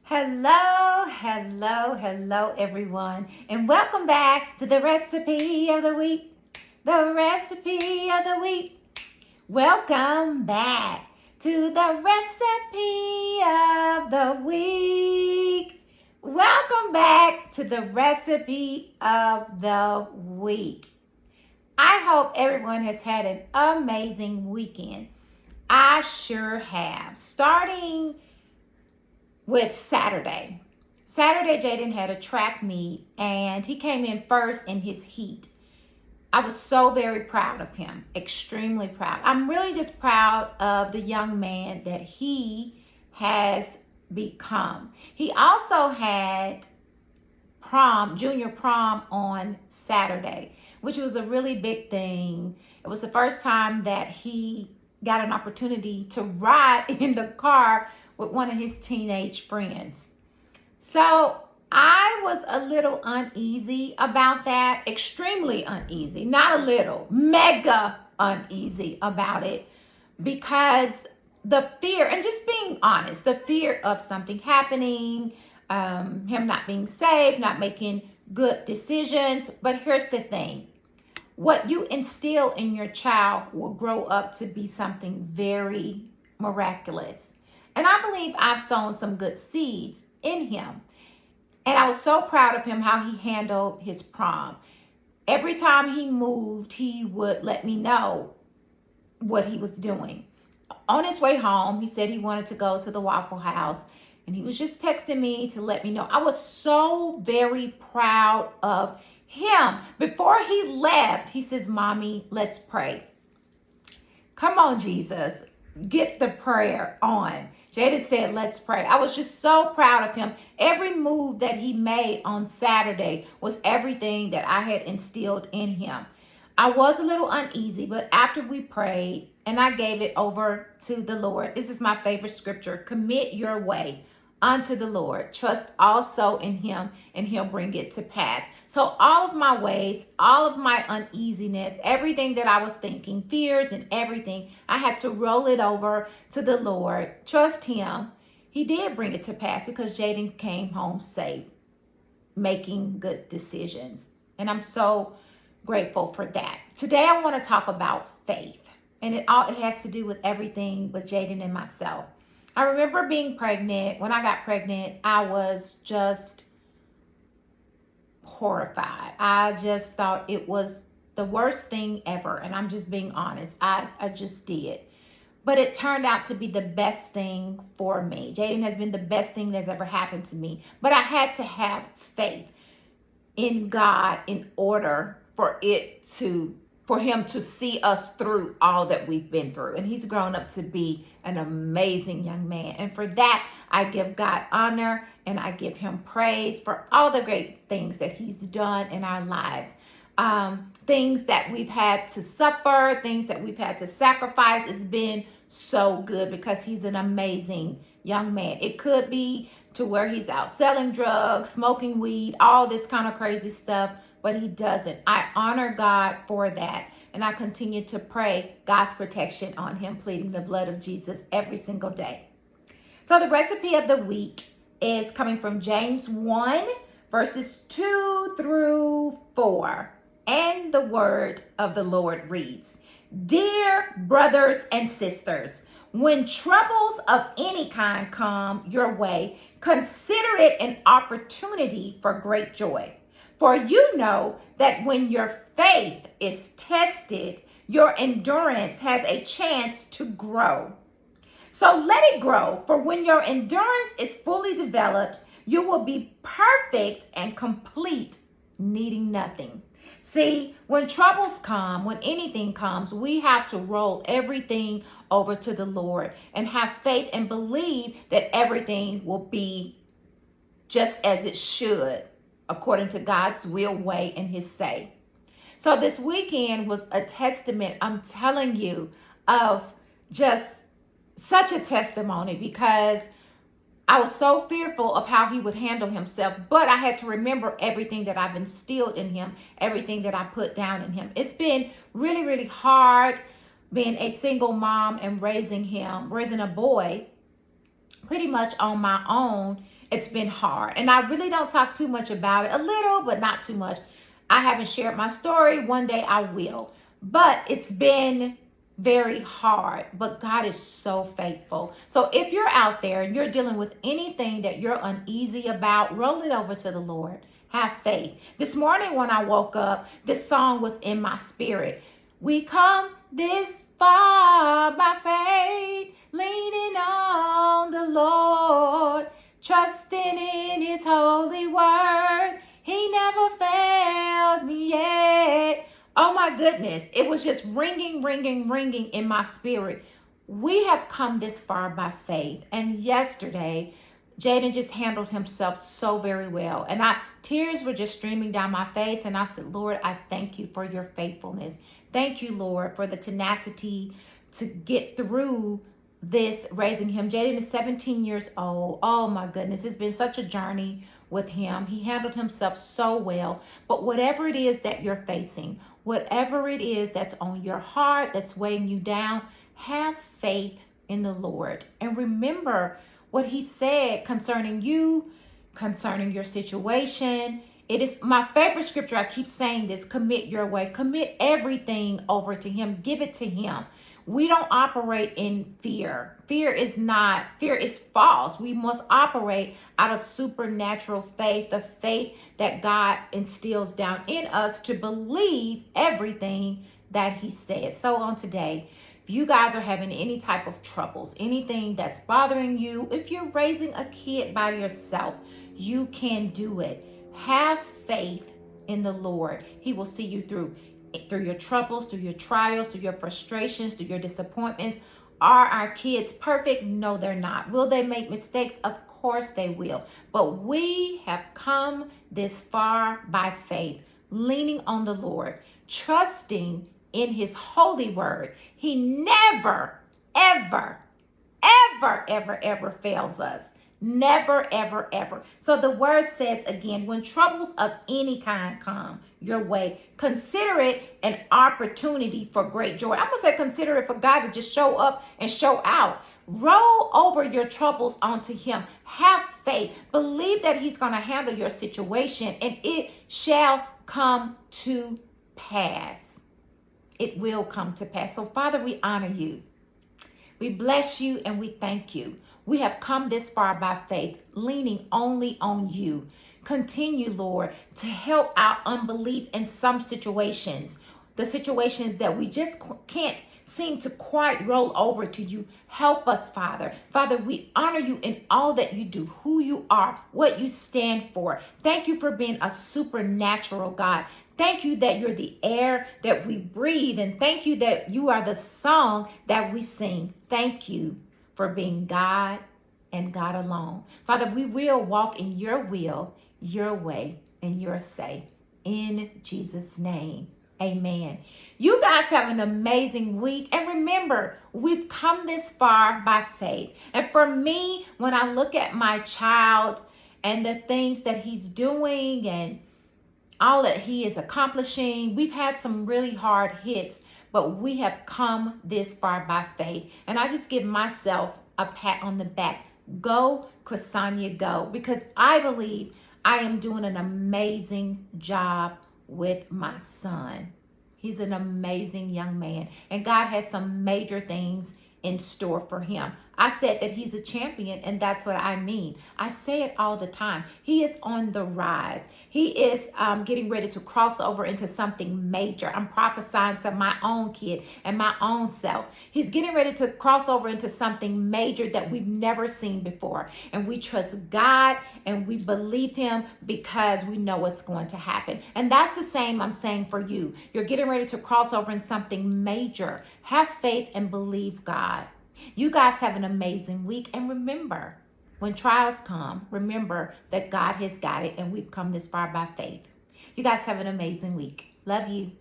Hello, hello, hello, everyone, and welcome back to the recipe of the week. The recipe of the week. Welcome back to the recipe of the week. Welcome back to the recipe of the week. I hope everyone has had an amazing weekend. I sure have. Starting with Saturday. Saturday, Jaden had a track meet and he came in first in his heat. I was so very proud of him, extremely proud. I'm really just proud of the young man that he has become. He also had junior prom on Saturday, which was a really big thing. It was the first time that he got an opportunity to ride in the car with one of his teenage friends. So I was a little uneasy about that, extremely uneasy, not a little, mega uneasy about it because the fear, and just being honest, the fear of something happening, him not being safe, not making good decisions. But here's the thing. What you instill in your child will grow up to be something very miraculous. And I believe I've sown some good seeds in him. And I was so proud of him how he handled his prom. Every time he moved, he would let me know what he was doing. On his way home, he said he wanted to go to the Waffle House. And he was just texting me to let me know. I was so very proud of him. Before he left, he says, "Mommy, let's pray." Come on, Jesus. Get the prayer on. Jaden said, "Let's pray." I was just so proud of him. Every move that he made on Saturday was everything that I had instilled in him. I was a little uneasy, but after we prayed and I gave it over to the Lord, this is my favorite scripture: commit your way unto the Lord. Trust also in him, and he'll bring it to pass. So all of my ways, all of my uneasiness, everything that I was thinking, fears and everything, I had to roll it over to the Lord, trust him. He did bring it to pass because Jaden came home safe, making good decisions. And I'm so grateful for that. Today I want to talk about faith. And it has to do with everything with Jaden and myself. I remember being pregnant. When I got pregnant, I was just horrified. I just thought it was the worst thing ever. And I'm just being honest. I just did. But it turned out to be the best thing for me. Jaden has been the best thing that's ever happened to me. But I had to have faith in God in order for him to see us through all that we've been through. And he's grown up to be an amazing young man. And for that, I give God honor and I give him praise for all the great things that he's done in our lives. Things that we've had to suffer, things that we've had to sacrifice. It's been so good because he's an amazing young man. It could be to where he's out selling drugs, smoking weed, all this kind of crazy stuff, but he doesn't. I honor God for that. And I continue to pray God's protection on him, pleading the blood of Jesus every single day. So the recipe of the week is coming from James 1, verses 2 through 4. And the word of the Lord reads, "Dear brothers and sisters, when troubles of any kind come your way, consider it an opportunity for great joy. For you know that when your faith is tested, your endurance has a chance to grow. So let it grow, for when your endurance is fully developed, you will be perfect and complete, needing nothing." See, when troubles come, when anything comes, we have to roll everything over to the Lord and have faith and believe that everything will be just as it should, according to God's will, way, and his say. So this weekend was a testament, I'm telling you, of just such a testimony, because I was so fearful of how he would handle himself, but I had to remember everything that I've instilled in him, everything that I put down in him. It's been really, really hard being a single mom and raising a boy pretty much on my own It's been hard. And I really don't talk too much about it. A little, but not too much. I haven't shared my story. One day I will. But it's been very hard, but God is so faithful. So if you're out there and you're dealing with anything that you're uneasy about, roll it over to the Lord. Have faith. This morning when I woke up, this song was in my spirit. We come this far by faith, leaning on the Lord, trusting in his holy word. He never failed me yet. Oh my goodness. It was just ringing in my spirit. We have come this far by faith. And yesterday, Jaden just handled himself so very well. And tears were just streaming down my face. And I said, Lord, I thank you for your faithfulness. Thank you, Lord, for the tenacity to get through this raising him. Jaden is 17 years old. Oh my goodness. It's been such a journey with him. He handled himself so well. But whatever it is that you're facing, whatever it is that's on your heart, that's weighing you down, have faith in the Lord. And remember what he said concerning you, concerning your situation. It is my favorite scripture. I keep saying this: commit your way, commit everything over to him, give it to him. We don't operate in fear. Fear is false. We must operate out of supernatural faith, the faith that God instills down in us to believe everything that he says. So on today, if you guys are having any type of troubles, anything that's bothering you, if you're raising a kid by yourself, you can do it. Have faith in the Lord. He will see you through your troubles, through your trials, through your frustrations, through your disappointments. Are our kids perfect? No, they're not. Will they make mistakes? Of course they will. But we have come this far by faith, leaning on the Lord, trusting in his holy word. He never, ever, ever fails us. Never, ever. So the word says again, when troubles of any kind come your way, consider it an opportunity for great joy. I'm going to say consider it for God to just show up and show out. Roll over your troubles onto him. Have faith. Believe that he's going to handle your situation and it shall come to pass. It will come to pass. So Father, we honor you. We bless you and we thank you. We have come this far by faith, leaning only on you. Continue, Lord, to help our unbelief in some situations, the situations that we just can't seem to quite roll over to you. Help us, Father. Father, we honor you in all that you do, who you are, what you stand for. Thank you for being a supernatural God. Thank you that you're the air that we breathe. And thank you that you are the song that we sing. Thank you for being God and God alone. Father, we will walk in your will, your way, and your say. In Jesus' name, amen. You guys have an amazing week. And remember, we've come this far by faith. And for me, when I look at my child and the things that he's doing and all that he is accomplishing, we've had some really hard hits, but we have come this far by faith. And I just give myself a pat on the back. Go, Ksania, go. Because I believe I am doing an amazing job with my son. He's an amazing young man. And God has some major things in store for him. I said that he's a champion, and that's what I mean. I say it all the time. He is on the rise. He is getting ready to cross over into something major. I'm prophesying to my own kid and my own self. He's getting ready to cross over into something major that we've never seen before. And we trust God and we believe him because we know what's going to happen. And that's the same I'm saying for you. You're getting ready to cross over in something major. Have faith and believe God. You guys have an amazing week. And remember, when trials come, remember that God has got it and we've come this far by faith. You guys have an amazing week. Love you.